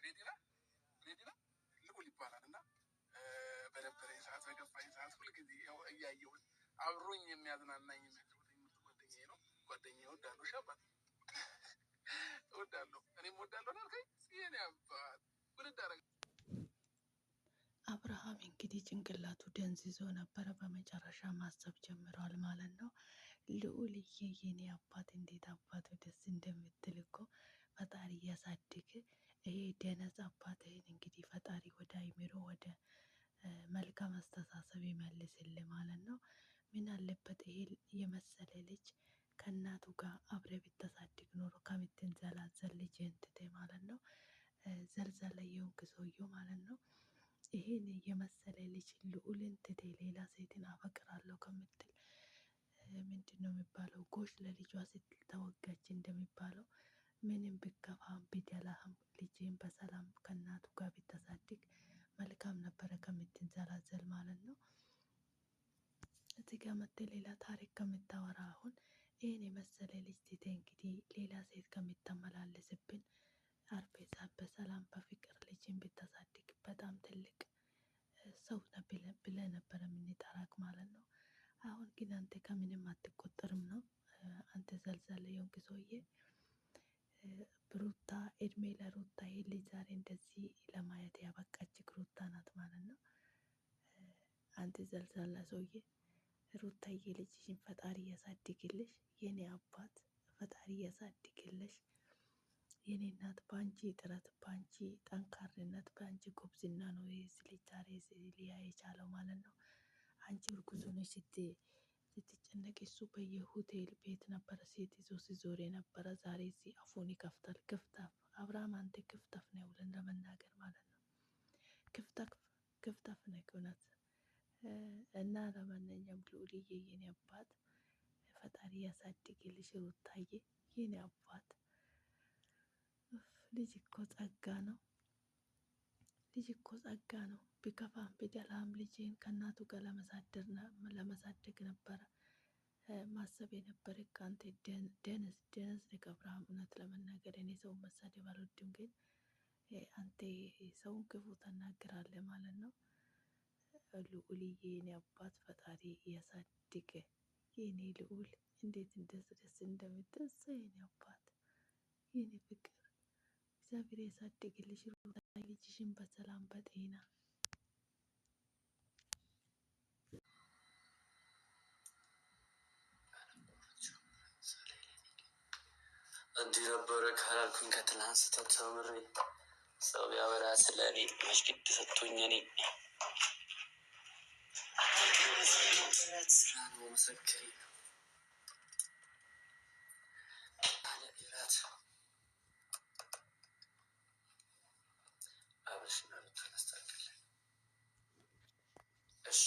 ሬዲና ልዑል ይባላል እና በነበረኝ ሰዓት በገባኝ ሰዓት ሁልጊዜ ያው እያየሁት አብሮኝ የሚያዝናናኝ ጓደኛዬ ነው። ጓደኛዬ እወዳለሁ፣ ሻባት እወዳለሁ፣ እኔም እወዳለሁ ናልከኝ የኔ አባት ውድድ አረግ አብርሃም እንግዲህ ጭንቅላቱ ደንዝዞ ነበረ። በመጨረሻ ማሰብ ጀምሯል ማለት ነው። ልዑልዬ የኔ አባት እንዴት አባቱ ደስ እንደምትል እኮ ፈጣሪ እያሳድግ። ይሄ ደነዝ አባትህን እንግዲህ ፈጣሪ ወደ አይምሮ ወደ መልካም አስተሳሰብ ይመልስል ማለት ነው። ምን አለበት ይሄ የመሰለ ልጅ ከእናቱ ጋር አብረ ብታሳድግ ኖሮ ከምትንዘላዘል ልጅ እንትቴ ማለት ነው። ዘልዛላ የሆንክ ሰውዬው ማለት ነው። ይሄን የመሰለ ልጅ ልዑልን ትቴ ሌላ ሴትን አፈቅራለሁ ከምትል ምንድን ነው የሚባለው? ጎሽ ለልጇ ስትል ተወጋች እንደሚባለው ምንም ብከፋም ቢደላህም ልጅን በሰላም ከእናቱ ጋር ብታሳድግ መልካም ነበረ ከምትንዘላዘል ማለት ነው። እዚህ ጋር መጥተህ ሌላ ታሪክ ከምታወራ አሁን ይህን የመሰለ ልጅ ትቴ እንግዲህ ሌላ ሴት ከምታመላለስብን አርፌ በሰላም በፍቅር ልጅን ብታሳድግ በጣም ትልቅ ሰው ብለህ ነበረ የምንጠራክ ማለት ነው። አሁን ግን አንተ ከምንም አትቆጠርም ነው። አንተ ዘልዛላ የሆንክ ሰውዬ ሩታ እድሜ ለሩታ ይሄ ልጅ ዛሬ እንደዚህ ለማየት ያበቃችክ ሩታ ናት ማለት ነው። አንተ ዘልዛላ ሰውዬ ሩታዬ ልጅሽን ፈጣሪ ያሳድግልሽ የኔ አባት፣ ፈጣሪ ያሳድግልሽ የኔ እናት። በአንቺ ጥረት፣ በአንቺ ጠንካርነት፣ በአንቺ ጉብዝና ነው የዚህ ልጅ ዛሬ ሊያ የቻለው ማለት ነው። አንቺ እርጉዝ ሆነሽ ስትጨነቅ እሱ በየሆቴል ቤት ነበረ ሴት ይዞ ሲዞር የነበረ። ዛሬ እዚህ አፉን ይከፍታል። ክፍታፍ አብርሃም፣ አንተ ክፍታፍ ነው ብለን ለመናገር ማለት ነው። ክፍታፍ ነው እውነት። እና ለማንኛውም ልዑልዬ የኔ አባት ፈጣሪ ያሳድግልሽ ሩታዬ የኔ አባት። ልጅ እኮ ጸጋ ነው። ልጅ እኮ ጸጋ ነው። ቢከፋም ቢደላም ልጅን ከእናቱ ጋር ለመሳደግ ነበረ ማሰብ የነበረ። ከአንተ ደነዝ ነህ አብርሃም። እውነት ለመናገር እኔ ሰውን መሳደብ አልወድም፣ ግን አንተ ሰውን ክፉ ተናግራለህ ማለት ነው። ልዑልዬ የኔ አባት ፈጣሪ ያሳድግ የኔ ልዑል። እንዴት ደስ እንደምትል የኔ አባት የኔ ፍቅር እግዚአብሔር ያሳድግልሽ ሩታ ልጅሽን በሰላም በጤና። እንዲህ ነበረ ካላልኩኝ ከትላንት ስህተት ተምሬ ሰው ቢያወራ ስለ እኔ መስጊድ ሰጥቶኝ እኔ ስራ ነው ምስክሬ አለ ኢራት አብሽና ልታስተካክል። እሺ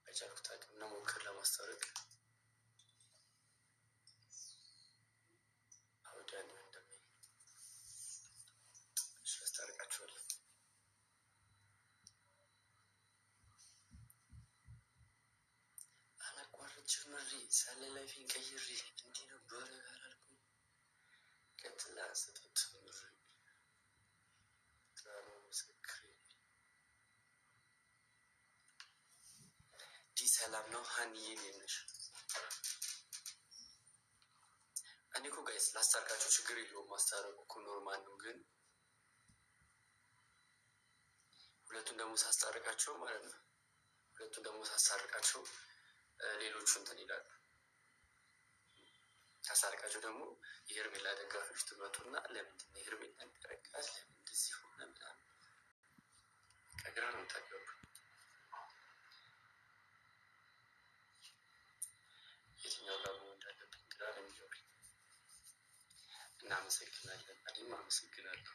በቻልኩት አቅም እንሞክር ለማስታረቅ። አውዳን እንደሚ አስታርቃችኋለሁ። አላቋርጥ ጀምሬ ሳለ ላይፌን ቀይሬ እንዲህ ነበረ ካላልኩኝ ከትላንት ስህተት ተምሬ ምስክሬ። ዲ ሰላም ነው ሀኒዬ ነሽ? እኔ እኮ ጋይስ ላስታርቃቸው ችግር የለውም። ማስታረቁ እኮ ኖርማል ነው። ግን ሁለቱን ደግሞ ሳስታርቃቸው ማለት ነው፣ ሁለቱን ደግሞ ሳስታርቃቸው ሌሎቹ እንትን ይላሉ። ሳስታርቃቸው ደግሞ የሄርሜላ ደጋፊዎች ትመጡና ለምንድን ነው የሄርሜላ ደረቃት ለምን እንደዚህ ሆነ ምናምን ከግራ ነው የምታገቡ። የትኛው ጋር መሆን እንዳለብን ግራ ነው የሚገባኝ። እናመሰግናለን። እኔም አመሰግናለሁ።